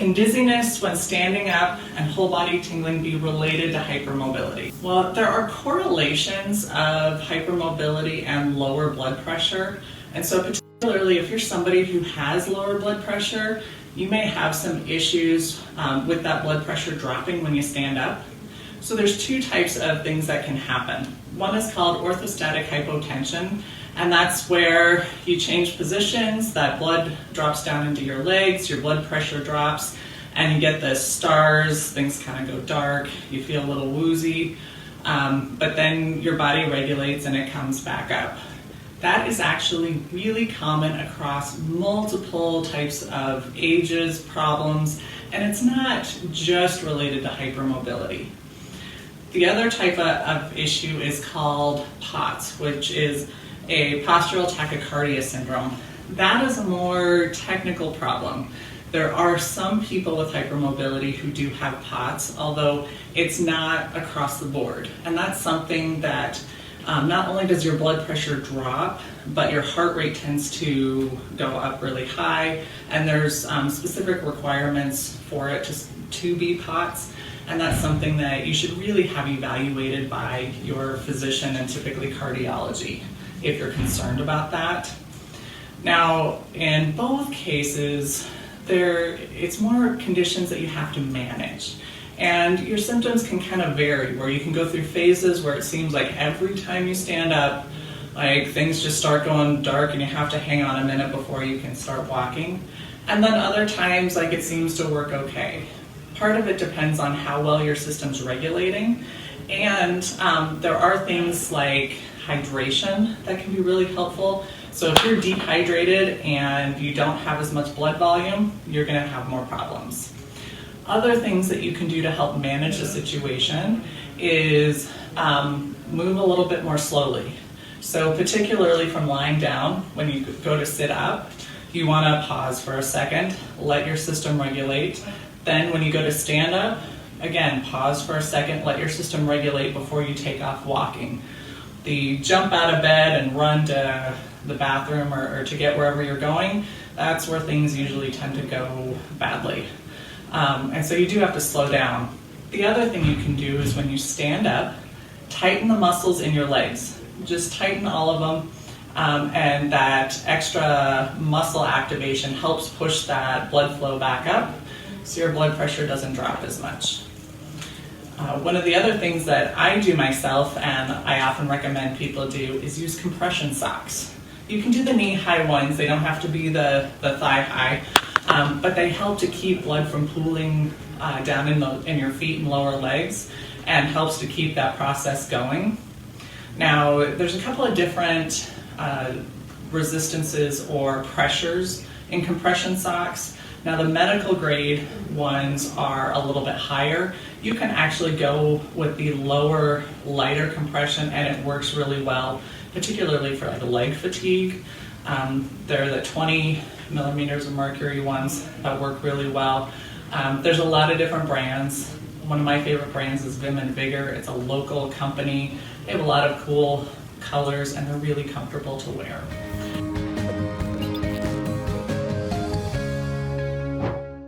Can dizziness when standing up and whole body tingling be related to hypermobility? Well, there are correlations of hypermobility and lower blood pressure. And so particularly if you're somebody who has lower blood pressure, you may have some issues with that blood pressure dropping when you stand up. So there's two types of things that can happen. One is called orthostatic hypotension, and that's where you change positions, that blood drops down into your legs, your blood pressure drops, and you get the stars, things kind of go dark, you feel a little woozy, but then your body regulates and it comes back up. That is actually really common across multiple types of ages, problems, and it's not just related to hypermobility. The other type of issue is called POTS, which is a postural tachycardia syndrome. That is a more technical problem. There are some people with hypermobility who do have POTS, although it's not across the board. And that's something that not only does your blood pressure drop, but your heart rate tends to go up really high, and there's specific requirements for it to be POTS. And that's something that you should really have evaluated by your physician and typically cardiology if you're concerned about that. Now, in both cases, it's more conditions that you have to manage. And your symptoms can kind of vary, where you can go through phases where it seems like every time you stand up, like things just start going dark and you have to hang on a minute before you can start walking. And then other times, like it seems to work okay. Part of it depends on how well your system's regulating, and there are things like hydration that can be really helpful. So if you're dehydrated and you don't have as much blood volume, you're going to have more problems. Other things that you can do to help manage the situation is move a little bit more slowly. So particularly from lying down, when you go to sit up, you want to pause for a second, let your system regulate. Then when you go to stand up, again, pause for a second, let your system regulate before you take off walking. The jump out of bed and run to the bathroom or to get wherever you're going, that's where things usually tend to go badly. And so you do have to slow down. The other thing you can do is when you stand up, tighten the muscles in your legs. Just tighten all of them, and that extra muscle activation helps push that blood flow back up, so your blood pressure doesn't drop as much. One of the other things that I do myself, and I often recommend people do, is use compression socks. You can do the knee-high ones. They don't have to be the thigh-high, but they help to keep blood from pooling down in your feet and lower legs, and helps to keep that process going. Now, there's a couple of different resistances or pressures in compression socks. Now, the medical grade ones are a little bit higher. You can actually go with the lower, lighter compression, and it works really well, particularly for like leg fatigue. They're the 20 millimeters of mercury ones that work really well. There's a lot of different brands. One of my favorite brands is Vim and Vigor. It's a local company. They have a lot of cool colors, and they're really comfortable to wear.